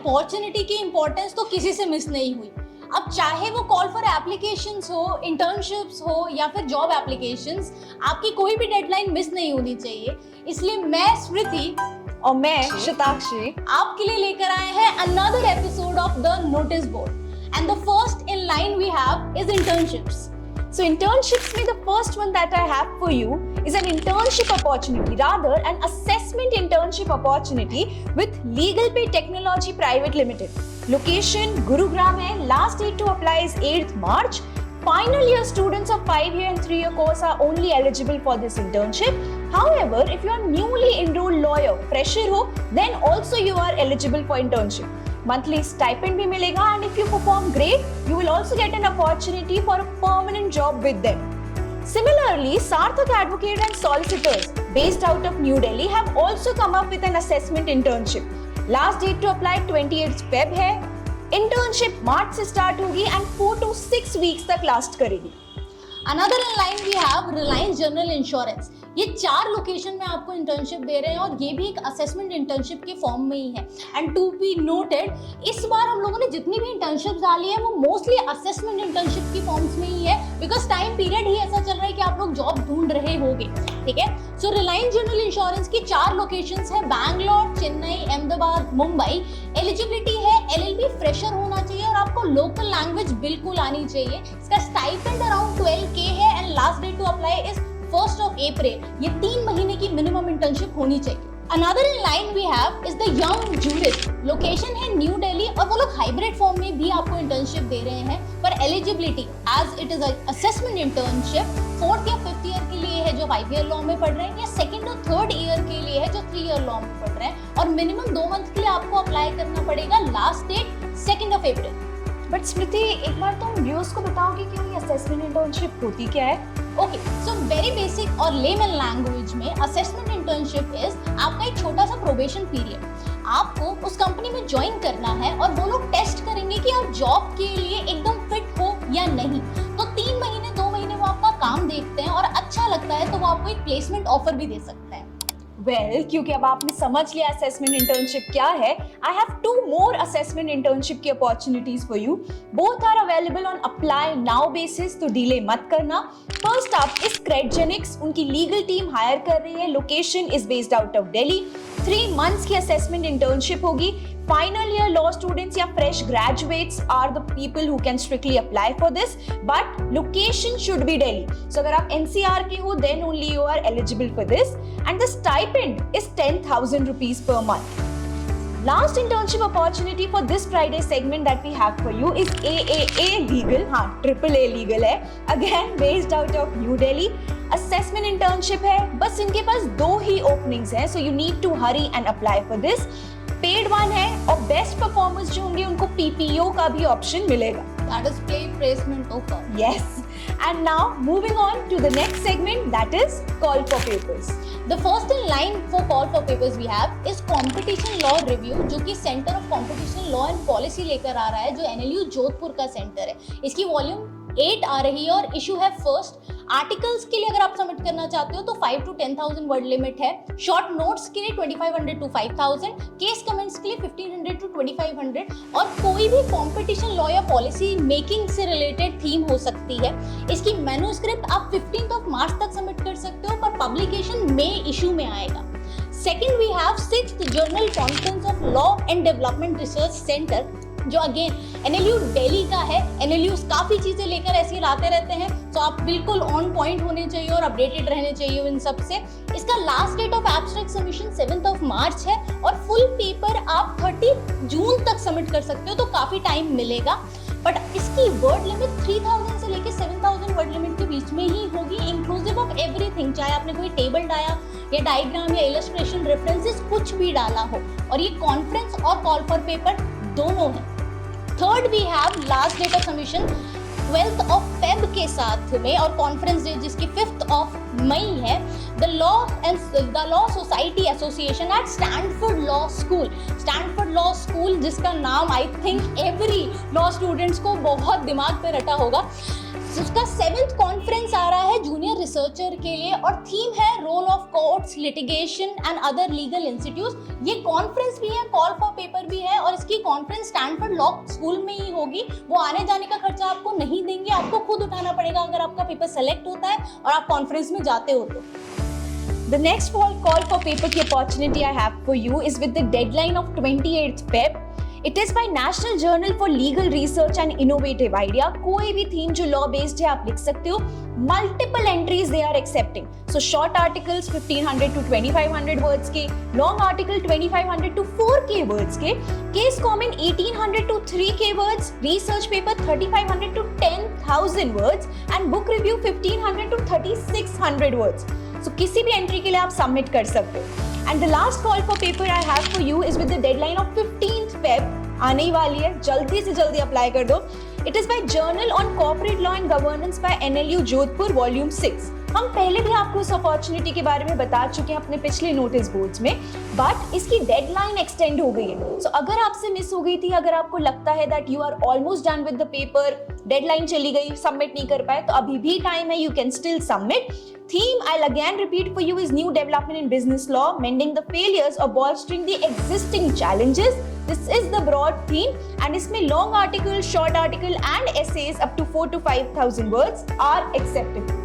Opportunity की importance तो किसी से मिस नहीं हुई। अब चाहे वो कॉल फॉर एप्लीकेशंस हो, इंटर्नशिप्स हो या फिर जॉब एप्लीकेशंस, आपकी कोई भी डेडलाइन मिस नहीं होनी चाहिए। इसलिए मैं स्मृति और मैं शताक्षी आपके लिए लेकर आए हैं another episode of the notice board, and the first in line we have is internships. So internships में the first one that I have for you is an internship opportunity, rather an assessment internship opportunity with Legal Pay Technology Private Limited. Location Gurugram है. Last date to apply is 8th March. Final year students of 5-year and 3-year course are only eligible for this internship. However, if you are newly enrolled lawyer, fresher हो, then also you are eligible for internship. Monthly stipend भी मिलेगा, and if you perform great, you will also get an opportunity for a permanent job with them. Similarly, Sarthak Advocate and Solicitors based out of New Delhi have also come up with an assessment internship. Last date to apply 28th Feb है. Internship मार्च से start होगी and 4 to 6 weeks तक last करेगी। Another in line we have Reliance General Insurance. ये 4 location में आपको internship दे रहे हैं और ये भी एक असेसमेंट इंटर्नशिप के फॉर्म में ही है। एंड टू बी नोटेड, इस बार हम लोगों ने जितनी भी इंटर्नशिप डाली है वो मोस्टली असेसमेंट इंटर्नशिप की फॉर्म्स में ही है, बिकॉज टाइम पीरियड ही ऐसा चल रहा है कि आप लोग जॉब ढूंढ रहे होगे। ठीक है, सो रिलायंस जनरल इंश्योरेंस की 4 लोकेशंस है, बैंगलोर, चेन्नई, अहमदाबाद, मुंबई। एलिजिबिलिटी है LLB फ्रेशर होना चाहिए और आपको लोकल लैंग्वेज बिल्कुल आनी चाहिए। इसका स्टाइपेंड अराउंड 12K है and last date to apply is 1st of April। ये 3 महीने की मिनिमम इंटर्नशिप होनी चाहिए। Another in line we have is the Young Jurist. Location है न्यू दिल्ली और वो लोग हाइब्रिड फॉर्म में भी आपको इंटर्नशिप दे रहे हैं, पर eligibility as it is assessment internship 4th या 5th ईयर के लिए है जो 5-year लॉ में पढ़ रहे हैं, या 2nd और 3rd ईयर के लिए है जो 3-year लॉ में पढ़ रहे हैं, और मिनिमम 2 मंथ के लिए आपको अप्लाई करना पड़ेगा। Last date 2nd of April। But Smriti, एक बार तुम व्यूअर्स को बताओगे कि ये असेसमेंट इंटर्नशिप होती क्या है? ओके, सो वेरी बेसिक और लेमन लैंग्वेज में असेसमेंट इंटर्नशिप इज आपका एक छोटा सा प्रोबेशन पीरियड। आपको उस कंपनी में ज्वाइन करना है और वो लोग टेस्ट करेंगे कि आप जॉब के लिए एकदम फिट हो या नहीं। तो 3 महीने 2 महीने वो आपका काम देखते हैं और अच्छा लगता है तो वो आपको एक प्लेसमेंट ऑफर भी दे सकते हैं। वेल, क्योंकि अब आपने समझ लिया असेसमेंट इंटर्नशिप क्या है, I have 2 more assessment internship की opportunities for you. Both are available on apply now basis, तो डिले मत करना। फर्स्ट अप इज क्रेडजेनिक्स, उनकी लीगल टीम हायर कर रही है। Location is based out of Delhi. 3 months की असेसमेंट इंटर्नशिप होगी। फाइनल ईयर लॉ स्टूडेंट्स या fresh graduates are the people who can strictly apply for this, but location should be Delhi. So अगर आप NCR के हो then only you are eligible for this, and the stipend is 10,000 rupees per month. Last internship opportunity for this Friday segment that we have for you is AAA Legal. हाँ, AAA Legal है, again based out of New Delhi. Assessment internship है, बस इनके पास 2 ही openings हैं, so you need to hurry and apply for this. Paid one है और best performers जो होंगे उनको PPO का भी option मिलेगा. That is paid placement offer. Yes. And now moving on to the next segment, that is call for papers. The first in line for call for papers we have is competition law review, जो कि centre of competition law and policy लेकर आ रहा है, जो NLU Jodhpur का centre है। इसकी volume 8 आ रही है और इशू है फर्स्ट। आर्टिकल्स के लिए अगर आप सबमिट करना चाहते हो तो 5 to 10,000 वर्ड लिमिट है। शॉर्ट नोट्स के लिए 2500 to 5000, केस कमेंट्स के लिए 1500 to 2500, और कोई भी कंपटीशन लॉ या पॉलिसी मेकिंग से रिलेटेड थीम हो सकती है। इसकी मैन्युस्क्रिप्ट आप 15th of March तक सबमिट कर सकते हो, पर पब्लिकेशन मई इशू में आएगा। Second we have 6th journal conference of law and development research centre, जो अगेन NLU दिल्ली का है। NLU काफी चीजें लेकर ऐसे लाते रहते हैं, तो आप बिल्कुल ऑन पॉइंट होने चाहिए और अपडेटेड रहने चाहिए इन सब से। इसका last date of abstract submission 7th of March है और फुल पेपर आप 30 जून तक सबमिट कर सकते हो, तो काफी टाइम मिलेगा। बट इसकी वर्ड लिमिट 3000 से लेके 7000 वर्ड लिमिट के बीच में ही होगी, इंक्लूसिव ऑफ एवरीथिंग, चाहे आपने कोई टेबल डाया या डायग्राम या इलस्ट्रेशन रेफरेंसेस कुछ भी डाला हो, और ये कॉन्फ्रेंस और कॉल फॉर पेपर दोनों है। Third we have last date of submission 12th of Feb के साथ में, और कॉन्फ्रेंस डेट जिसकी 5th of May है। The law society association at Stanford law school. Stanford law school जिसका नाम I think every law students को बहुत दिमाग पे रटा होगा। उसका 7th कॉन्फ्रेंस आ रहा है जूनियर रिसर्चर के लिए और थीम है role of courts, litigation and other legal institutes. ये कॉन्फ्रेंस भी है, कॉल फॉर पेपर भी है और इसकी कॉन्फ्रेंस स्टैनफोर्ड लॉ स्कूल में ही होगी। वो आने जाने का खर्चा आपको नहीं देंगे, आपको खुद उठाना पड़ेगा अगर आपका पेपर सेलेक्ट होता है और आप कॉन्फ्रेंस में जाते हो तो। The next call for paper की opportunity I have for you is with the deadline of 28th Feb. It is by National Journal for Legal Research and Innovative Idea. कोई भी थीम जो लॉ बेस्ड है आप लिख सकते हो। Multiple entries they are accepting. So short articles 1500 to 2500 words के, long article 2500 to 4K words के, case comment 1800 to 3K words, research paper 3500 to 10,000 words and book review 1500 to 3600 words. So किसी भी entry के लिए आप submit कर सकते हो। And the last call for paper I have for you is with the deadline of 15th Feb. आने ही वाली है, जल्दी से जल्दी अप्लाई कर दो। It is by Journal on Corporate Law and Governance by NLU Jodhpur Volume 6. हम पहले भी आपको इस अपॉर्चुनिटी के बारे में बता चुके हैं अपने पिछले नोटिस बोर्ड्स में, बट इसकी डेडलाइन एक्सटेंड हो गई है। सो अगर आपसे मिस हो गई थी, अगर आपको लगता है that you are almost done with the paper, deadline चली गई, सबमिट नहीं कर पाए, तो अभी भी टाइम है, you can still submit. Theme I'll again repeat for you is new development in business law, mending the failures or bolstering the existing challenges. This is the broad theme and इसमें long article, short article and essays up to 4 to 5,000 words are acceptable.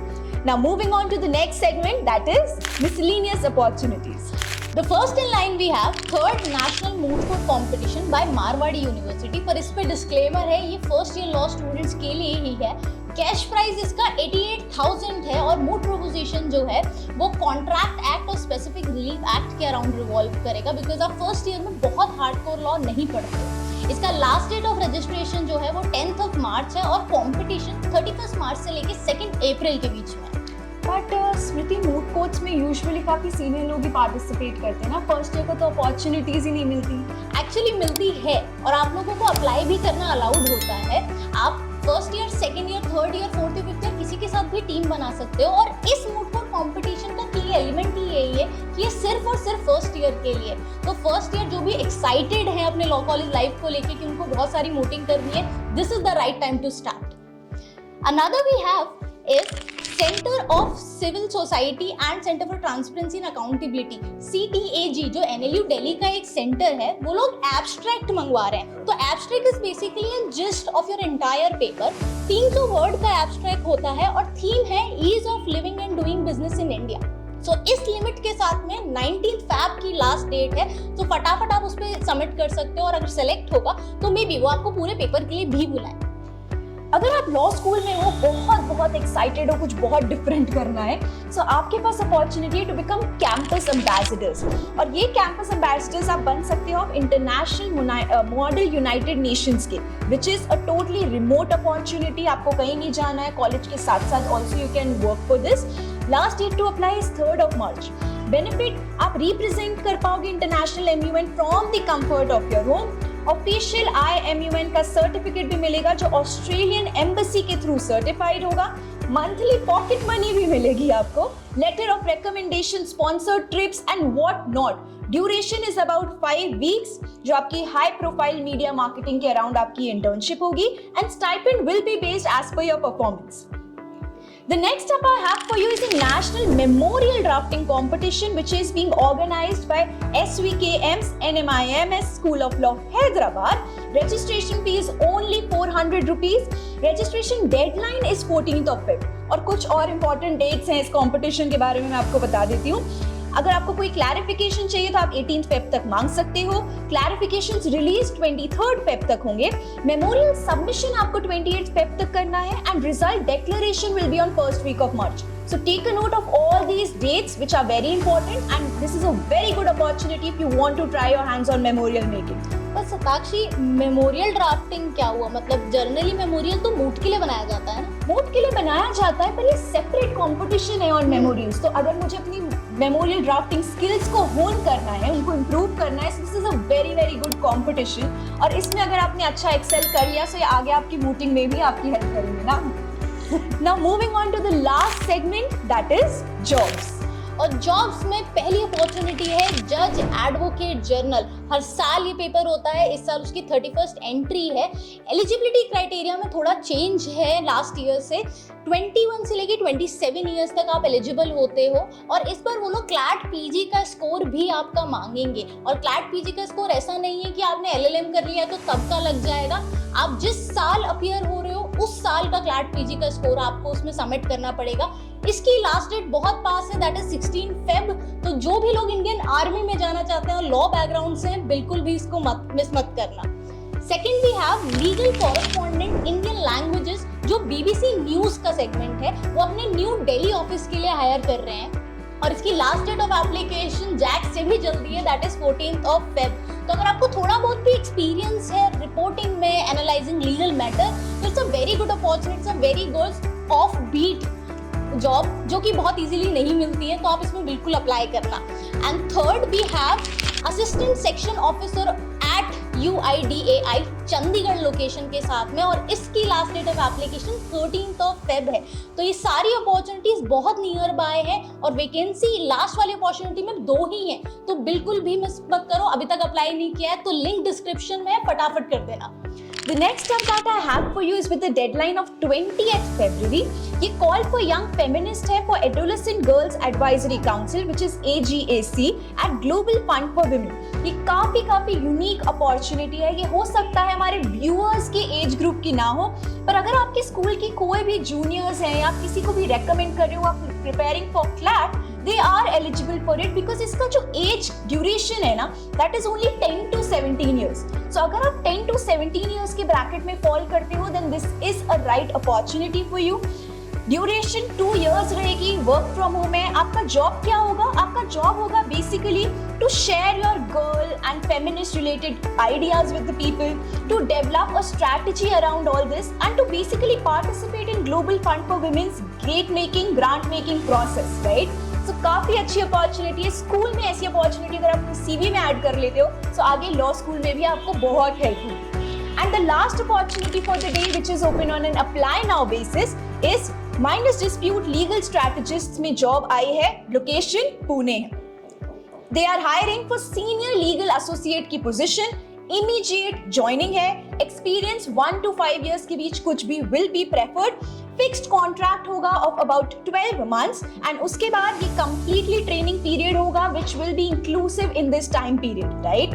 Now moving on to the next segment, that is miscellaneous opportunities. The first in line we have third national moot court competition by Marwari university. पर इस पे disclaimer है, ये first year law students के लिए ही है। Cash prize इसका 88,000 है और मूट प्रोपोजिशन जो है वो कॉन्ट्रैक्ट एक्ट और स्पेसिफिक रिलीफ एक्ट के अराउंड रिवॉल्व करेगा, बिकॉज आप फर्स्ट ईयर में बहुत हार्डकोर लॉ नहीं पढ़ते। इसका लास्ट डेट ऑफ रजिस्ट्रेशन जो है वो 10th of March है और कॉम्पिटिशन 31st March से लेके 2nd April के बीच में। बट स्मृति, मूट कोर्ट्स में यूजुअली काफी सीनियर लोग ही पार्टिसिपेट करते हैं ना, फर्स्ट ईयर को तो अपॉर्चुनिटीज ही नहीं मिलती। एक्चुअली मिलती है और आप लोगों को अप्लाई भी करना अलाउड होता है। आप first year, second year, third year, fourth year, fifth year किसी के साथ भी टीम बना सकते हो और इस मूट कोर्ट कंपटीशन का की एलिमेंट ही यही है कि ये सिर्फ और सिर्फ फर्स्ट ईयर के लिए। तो फर्स्ट ईयर जो भी एक्साइटेड है अपने लॉ कॉलेज लाइफ को लेके कि उनको बहुत सारी मूटिंग करनी है, this is the right time to start. Another we have is centre of civil society and centre for transparency and accountability, CTAG, जो NLU दिल्ली का एक सेंटर है। वो लोग एब्स्ट्रैक्ट मंगवा रहे हैं। तो abstract is basically a gist of your entire paper. 300 word का एब्स्ट्रैक्ट होता है और थीम है ease of living and doing business in India. So इस लिमिट के साथ में 19th Feb की लास्ट डेट है, तो फटाफट आप उस पर सबमिट कर सकते हो और अगर सेलेक्ट होगा तो मे बी वो आपको पूरे पेपर के लिए भी बुलाए। अगर आप लॉ स्कूल में हो, बहुत एक्साइटेड हो, कुछ बहुत डिफरेंट करना है, सो आपके पास opportunity to become campus ambassadors. और ये कैंपस एम्बेसडर्स आप बन सकते हो इंटरनेशनल मॉडल यूनाइटेड नेशंस के, which is a totally remote opportunity. आपको कहीं नहीं जाना है, कॉलेज के साथ साथ also you can work for this. Last date to apply is 3rd of March। Benefit, आप रिप्रेजेंट कर पाओगे international MUN from the comfort of your home. Official IMUN का सर्टिफिकेट भी मिलेगा जो ऑस्ट्रेलियन एम्बेसी के थ्रू सर्टिफाइड होगा। Monthly pocket money भी मिलेगी आपको, letter of recommendation, sponsored trips and what not. Duration is about 5 weeks, जो आपकी हाई प्रोफाइल मीडिया मार्केटिंग के अराउंड आपकी इंटर्नशिप होगी and stipend will be based as पर your performance. The next up I have for you is a national memorial drafting competition which is being organized by SVKM's NMIMS School of Law, Hyderabad. Registration fee is only 400 rupees. Registration deadline is 14th of Feb. और कुछ और important dates हैं इस competition के बारे में मैं आपको बता देती हूँ। अगर आपको कोई क्लैरिफिकेशन चाहिए तो आप 18th Feb तक मांग सकते हो। क्लैरिफिकेशंस रिलीज 23rd Feb तक होंगे। मेमोरियल सबमिशन आपको 28th Feb तक करना है and result declaration will be on first week of March. So take a note of all these dates which are very important and this is a very good opportunity if you want to try your hands on memorial making. पर Satakshi, memorial drafting क्या हुआ? मतलब generally memorial तो मूट के लिए बनाया जाता है ना? मूट के लिए बनाया जाता है पर ये सेपरेट कंपटीशन है ऑन मेमोरियल्स। तो अगर मुझे अपनी मेमोरियल ड्राफ्टिंग स्किल्स को होन करना है, उनको इम्प्रूव करना है, this is a very good competition. और इसमें अगर आपने अच्छा एक्सेल कर लिया तो ये आगे आपकी मूटिंग में भी आपकी हेल्प करेंगे ना। Now moving on to the last segment, that is jobs. और जॉब्स में पहली अपॉर्चुनिटी है जज एडवोकेट जनरल। हर साल ये पेपर होता है, इस साल उसकी 31st एंट्री है। एलिजिबिलिटी क्राइटेरिया में थोड़ा चेंज है लास्ट ईयर से, 21 से लेके 27 ईयर्स तक आप एलिजिबल होते हो। और इस पर वो लोग क्लैट पीजी का स्कोर भी आपका मांगेंगे। और क्लैट पीजी का स्कोर ऐसा नहीं है कि आपने एलएलएम कर लिया है तो तब का लग जाएगा। आप जिस साल अपीयर हो रहे हो उस साल का क्लैट पीजी का स्कोर आपको उसमें सबमिट करना पड़ेगा। इसकी लास्ट डेट बहुत पास है, दैट इज 16 फेब। तो जो भी लोग इंडियन आर्मी में जाना चाहते हैं और लॉ बैकग्राउंड से हैं, बिल्कुल भी इसको मिस मत करना। Second we have legal correspondent Indian languages, जो बीबीसी न्यूज का सेगमेंट है, वो अपने न्यू दिल्ली ऑफिस के लिए हायर कर रहे हैं। और इसकी लास्ट डेट ऑफ एप्लीकेशन जैक से भी जल्दी है, that is 14th of Feb. तो अगर आपको थोड़ा बहुत भी एक्सपीरियंस है रिपोर्टिंग में, एनालाइजिंग लीगल मैटर, तो it's a very good opportunity, it's a very good offbeat job जो कि बहुत इजीली नहीं मिलती है, तो आप इसमें बिल्कुल अप्लाई करना। And third we have assistant section officer at UIDAI Chandigarh location के साथ में, और इसकी last date of application 13th of Feb है। तो ये सारी अपॉर्चुनिटीज बहुत नियर बाय है और वैकेंसी लास्ट वाली अपॉर्चुनिटी में 2 ही है, तो बिल्कुल भी मिस मत करो। अभी तक अप्लाई नहीं किया है तो लिंक डिस्क्रिप्शन में है, फटाफट कर देना। The next step that I have for you is with the deadline of 20th February. ये call for young feminist है for Adolescent Girls Advisory Council, which is AGAC at Global Fund for Women. ये काफी unique opportunity है। ये हो सकता है हमारे व्यूअर्स के एज ग्रुप की ना हो, पर अगर आपके स्कूल की कोई भी जूनियर्स हैं या किसी को भी रेकमेंड कर रहे हो, आप preparing for CLAT, they are eligible for it because इसका जो एज ड्यूरेशन है ना, that is only 10 to 17 years. So अगर आप 10 to 17 years के ब्रैकेट में फॉल करते हो, then this is a right opportunity for you. Duration 2 years रहेगी, वर्क फ्रॉम होम है। आपका जॉब क्या होगा? आपका जॉब होगा basically to share your girl and feminist related ideas with the people, to develop a strategy around all this and to basically participate in global fund for women's great making grant making process, right? तो काफी अच्छी opportunity है। School में ऐसी opportunity अगर आप CV में add कर लेते हो तो आगे लॉ स्कूल में भी आपको बहुत helpful. And the last opportunity for the day which is open on an apply now basis is minus dispute legal strategist में जॉब आई है, लोकेशन पुणे है। They are hiring for senior legal associate की position, immediate joining है, experience 1 to 5 years के बीच कुछ भी will be preferred, fixed contract होगा ऑफ अबाउट 12 months एंड उसके बाद ये कंप्लीटली ट्रेनिंग पीरियड होगा which will be inclusive in this time period, right?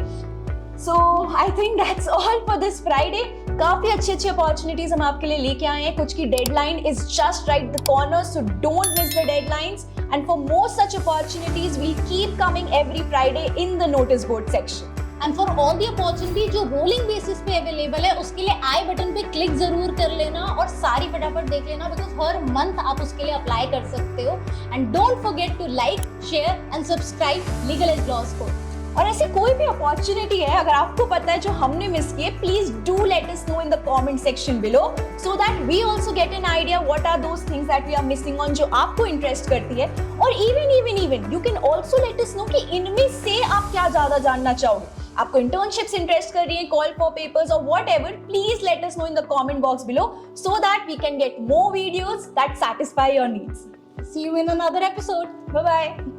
So I think that's all for this Friday. काफी अच्छी अपॉर्चुनिटीज हम आपके लिए लेके आए हैं। कुछ की deadline is just right the corner, so don't miss the deadlines and for more such opportunities we keep coming every Friday in the notice board section. And for all the opportunity जो rolling basis पे available है, उसके लिए आई button पे click जरूर कर लेना और सारी फटाफट देख लेना, बिकॉज हर मंथ आप उसके लिए अप्लाई कर सकते हो। And don't forget to like, share and subscribe legal edge law school. और ऐसी कोई भी अपॉर्चुनिटी है अगर आपको पता है जो हमने मिस किए, please do let us know in the comment section below, so that we also get an idea what are those things that we are missing on, जो आपको इंटरेस्ट करती है। और even you can also let us know कि इनमें से आप क्या ज्यादा जानना चाहोगे। आपको इंटर्नशिप्स इंटरेस्ट कर रही है, कॉल फॉर पेपर्स और whatever, please let us know in the comment box below so that we can get more videos that satisfy your needs. See you in another episode. Bye bye.